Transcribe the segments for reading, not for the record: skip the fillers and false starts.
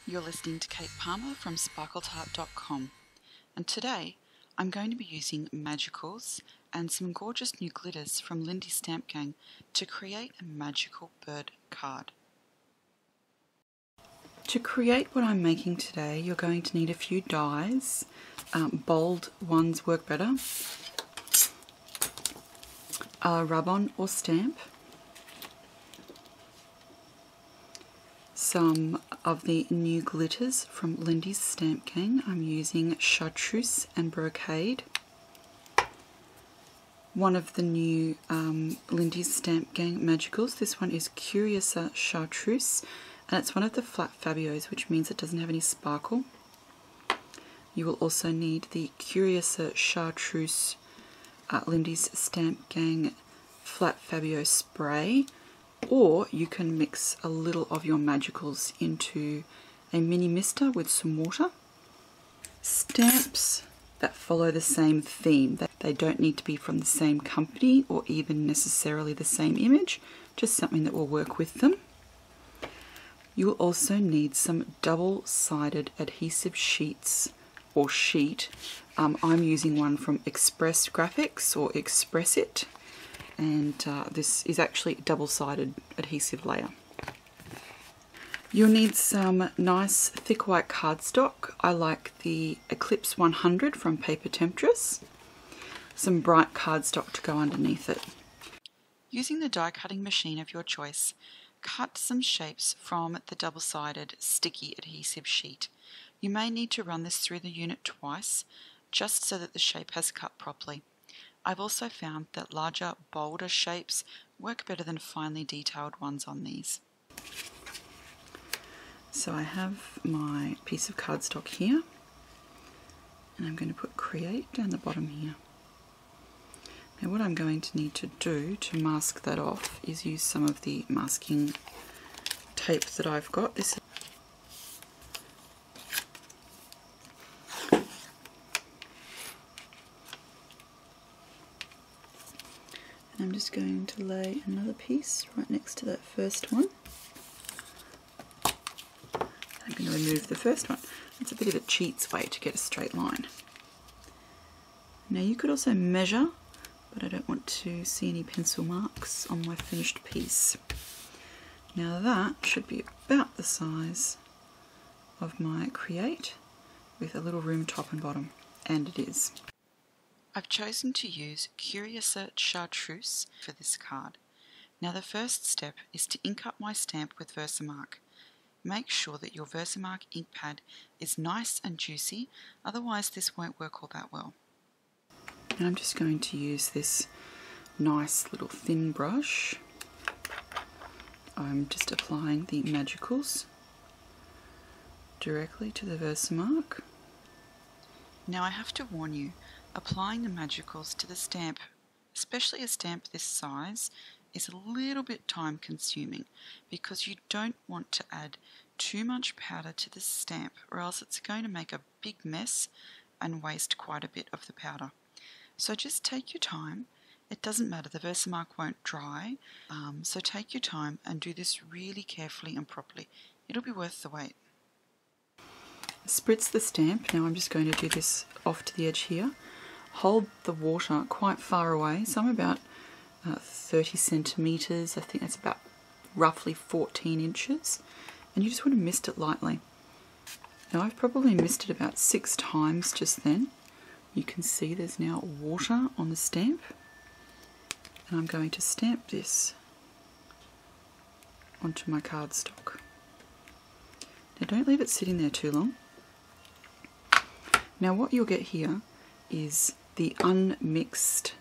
You're listening to Kate Palmer from sparkletart.com, and today I'm going to be using magicals and some gorgeous new glitters from Lindy's Stamp Gang to create a magical bird card. To create what I'm making today, you're going to need a few dies. Bold ones work better. A rubon or stamp. Some of the new glitters from Lindy's Stamp Gang. I'm using Chartreuse and Brocade. One of the new Lindy's Stamp Gang magicals. This one is Curiouser Chartreuse, and it's one of the flat Fabios, which means it doesn't have any sparkle. You will also need the Curiouser Chartreuse Lindy's Stamp Gang Flat Fabio Spray, or you can mix a little of your magicals into a mini mister with some water. Stamps that follow the same theme. They don't need to be from the same company or even necessarily the same image, just something that will work with them. You will also need some double-sided adhesive sheets or sheet. I'm using one from Express Graphics or XPress It, and this is actually double-sided adhesive layer. You'll need some nice thick white cardstock. I like the Eclipse 100 from Paper Temptress. Some bright cardstock to go underneath it. Using the die cutting machine of your choice, cut some shapes from the double-sided sticky adhesive sheet. You may need to run this through the unit twice, just so that the shape has cut properly. I've also found that larger, bolder shapes work better than finely detailed ones on these. So I have my piece of cardstock here, and I'm going to put Create down the bottom here. Now what I'm going to need to do to mask that off is use some of the masking tape that I've got. I'm just going to lay another piece right next to that first one. I'm going to remove the first one. It's a bit of a cheat's way to get a straight line. Now you could also measure, but I don't want to see any pencil marks on my finished piece. Now that should be about the size of my Create, with a little room top and bottom, and it is. I've chosen to use Curiouser Chartreuse for this card. Now the first step is to ink up my stamp with Versamark. Make sure that your Versamark ink pad is nice and juicy, otherwise this won't work all that well. And I'm just going to use this nice little thin brush. I'm just applying the magicals directly to the Versamark. Now I have to warn you, applying the magicals to the stamp, especially a stamp this size, is a little bit time consuming because you don't want to add too much powder to the stamp, or else it's going to make a big mess and waste quite a bit of the powder. So just take your time. It doesn't matter, the Versamark won't dry, so take your time and do this really carefully and properly. It'll be worth the wait. Spritz the stamp. Now I'm just going to do this off to the edge here. Hold the water quite far away, so I'm about 30 centimetres, I think that's about roughly 14 inches, and you just want to mist it lightly. Now I've probably missed it about 6 times just then. You can see there's now water on the stamp, and I'm going to stamp this onto my cardstock. Now don't leave it sitting there too long. Now what you'll get here is the unmixed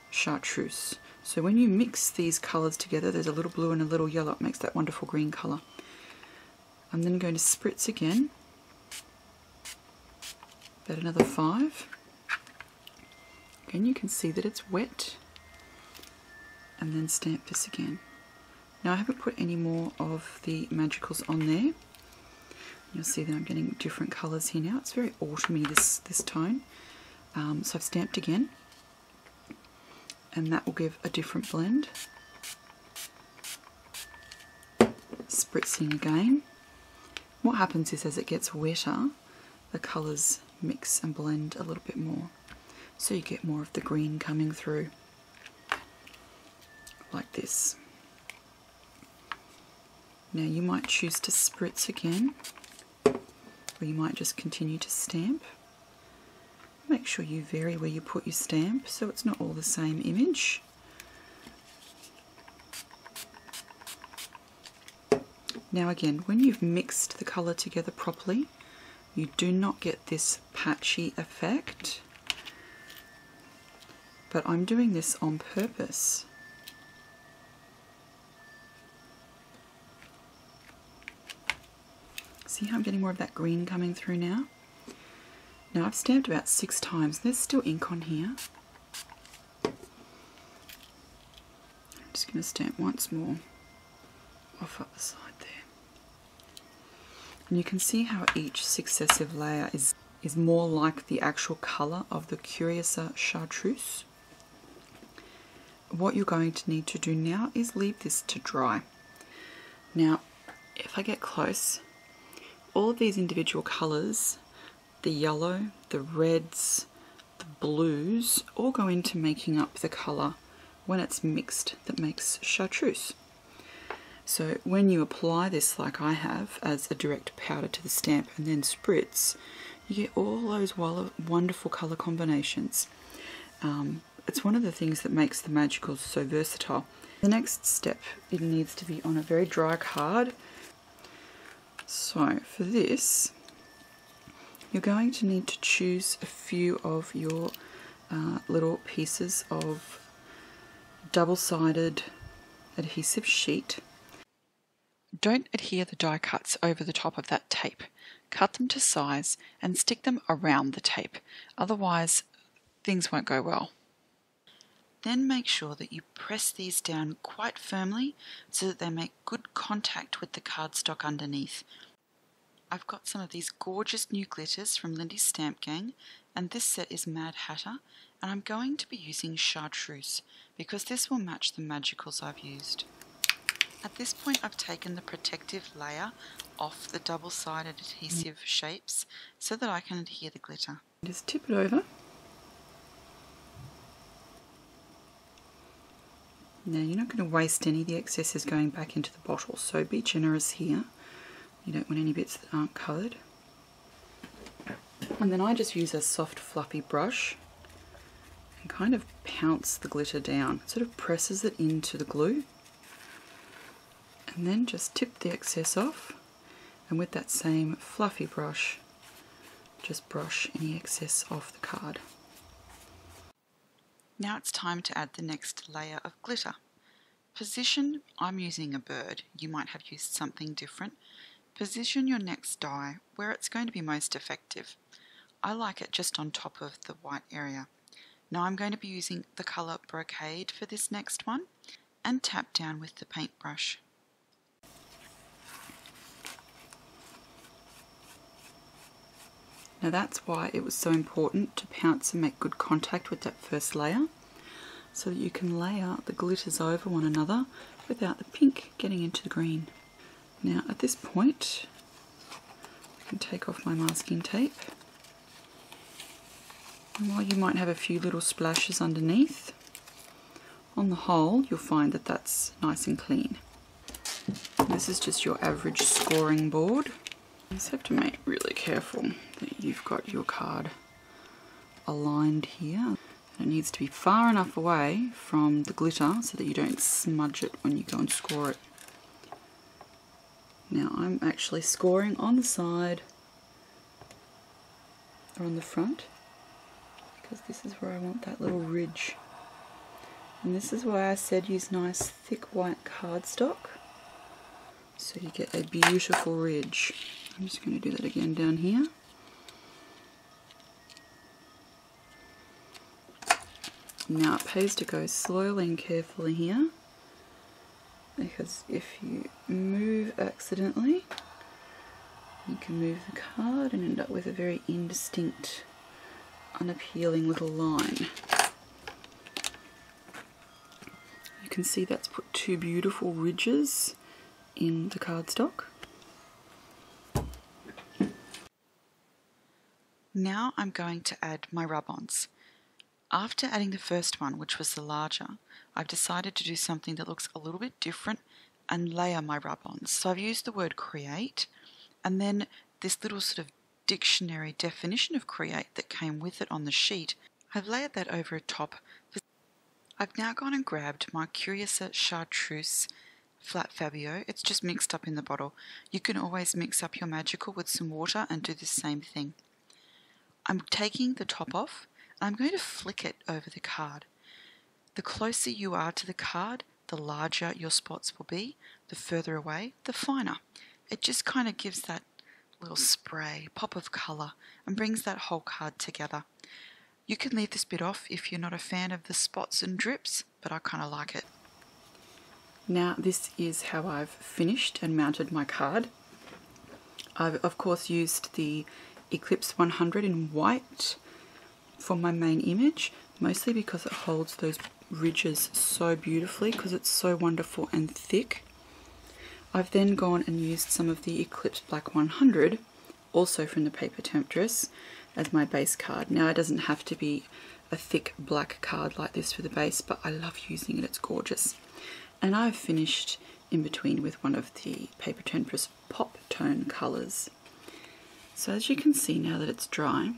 chartreuse. So when you mix these colours together, there's a little blue and a little yellow, it makes that wonderful green colour. I'm then going to spritz again, about another 5. Again, you can see that it's wet, and then stamp this again. Now I haven't put any more of the magicals on there. You'll see that I'm getting different colours here now. It's very autumny, this tone. So I've stamped again, and that will give a different blend. Spritzing again. What happens is as it gets wetter, the colours mix and blend a little bit more. So you get more of the green coming through, like this. Now you might choose to spritz again, or you might just continue to stamp. Make sure you vary where you put your stamp so it's not all the same image. Now again, when you've mixed the colour together properly, you do not get this patchy effect. But I'm doing this on purpose. See how I'm getting more of that green coming through now? Now I've stamped about 6 times. There's still ink on here. I'm just going to stamp once more off up the side there. And you can see how each successive layer is more like the actual colour of the Curiouser Chartreuse. What you're going to need to do now is leave this to dry. Now, if I get close, all of these individual colours, the yellow, the reds, the blues, all go into making up the colour when it's mixed that makes chartreuse. So when you apply this like I have as a direct powder to the stamp and then spritz, you get all those wonderful colour combinations. It's one of the things that makes the magicals so versatile. The next step, it needs to be on a very dry card. So for this, you're going to need to choose a few of your little pieces of double-sided adhesive sheet. Don't adhere the die cuts over the top of that tape. Cut them to size and stick them around the tape, otherwise things won't go well. Then make sure that you press these down quite firmly so that they make good contact with the cardstock underneath. I've got some of these gorgeous new glitters from Lindy's Stamp Gang, and this set is Mad Hatter, and I'm going to be using Chartreuse because this will match the magicals I've used. At this point I've taken the protective layer off the double-sided adhesive shapes so that I can adhere the glitter. Just tip it over. Now you're not going to waste any of the excesses going back into the bottle, so be generous here. You don't want any bits that aren't coloured. And then I just use a soft fluffy brush and kind of pounce the glitter down. It sort of presses it into the glue. And then just tip the excess off, and with that same fluffy brush, just brush any excess off the card. Now it's time to add the next layer of glitter. Position, I'm using a bird, you might have used something different. Position your next die where it's going to be most effective. I like it just on top of the white area. Now I'm going to be using the colour Brocade for this next one, and tap down with the paintbrush. Now that's why it was so important to pounce and make good contact with that first layer, so that you can layer the glitters over one another without the pink getting into the green. Now at this point, I can take off my masking tape, and while you might have a few little splashes underneath, on the whole you'll find that that's nice and clean. This is just your average scoring board. You just have to make really careful that you've got your card aligned here. And it needs to be far enough away from the glitter so that you don't smudge it when you go and score it. Now I'm actually scoring on the side or on the front because this is where I want that little ridge. And this is why I said use nice thick white cardstock so you get a beautiful ridge. I'm just going to do that again down here. Now it pays to go slowly and carefully here, because if you move accidentally, you can move the card and end up with a very indistinct, unappealing little line. You can see that's put 2 beautiful ridges in the cardstock. Now I'm going to add my rub-ons. After adding the first one, which was the larger, I've decided to do something that looks a little bit different and layer my rub-ons. So I've used the word create, and then this little sort of dictionary definition of create that came with it on the sheet, I've layered that over top. I've now gone and grabbed my Chartreuse flat Fabio. It's just mixed up in the bottle. You can always mix up your magical with some water and do the same thing. I'm taking the top off and I'm going to flick it over the card. The closer you are to the card, the larger your spots will be. The further away, the finer. It just kind of gives that little spray, pop of colour, and brings that whole card together. You can leave this bit off if you're not a fan of the spots and drips, but I kind of like it. Now this is how I've finished and mounted my card. I've of course used the Eclipse 100 in white for my main image, mostly because it holds those ridges so beautifully because it's so wonderful and thick. I've then gone and used some of the Eclipse Black 100, also from the paper Temptress, as my base card. Now it doesn't have to be a thick black card like this for the base, but I love using it, it's gorgeous. And I've finished in between with one of the paper Temptress pop tone colours. So as you can see now that it's dry,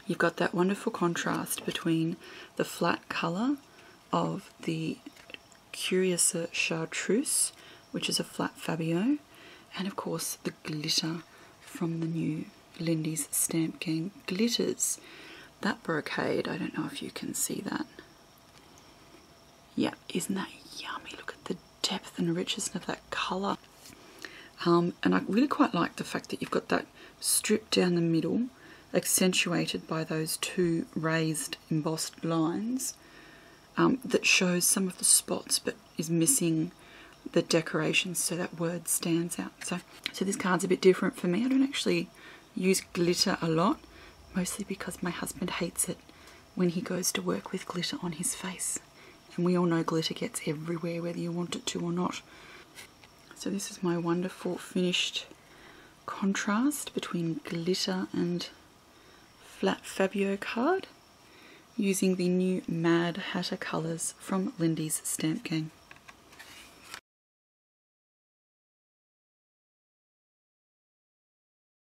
you've got that wonderful contrast between the flat colour of the Chartreuse, which is a flat Fabio, and of course the glitter from the new Lindy's Stamp Gang glitters. That brocade, I don't know if you can see that. Yeah, isn't that yummy? Look at the depth and richness of that colour. And I really quite like the fact that you've got that strip down the middle, accentuated by those two raised embossed lines, that shows some of the spots but is missing the decorations, so that word stands out. So this card's a bit different for me. I don't actually use glitter a lot, mostly because my husband hates it when he goes to work with glitter on his face. And we all know glitter gets everywhere, whether you want it to or not. So this is my wonderful finished contrast between glitter and flat Fabio card, using the new Mad Hatter colours from Lindy's Stamp Gang.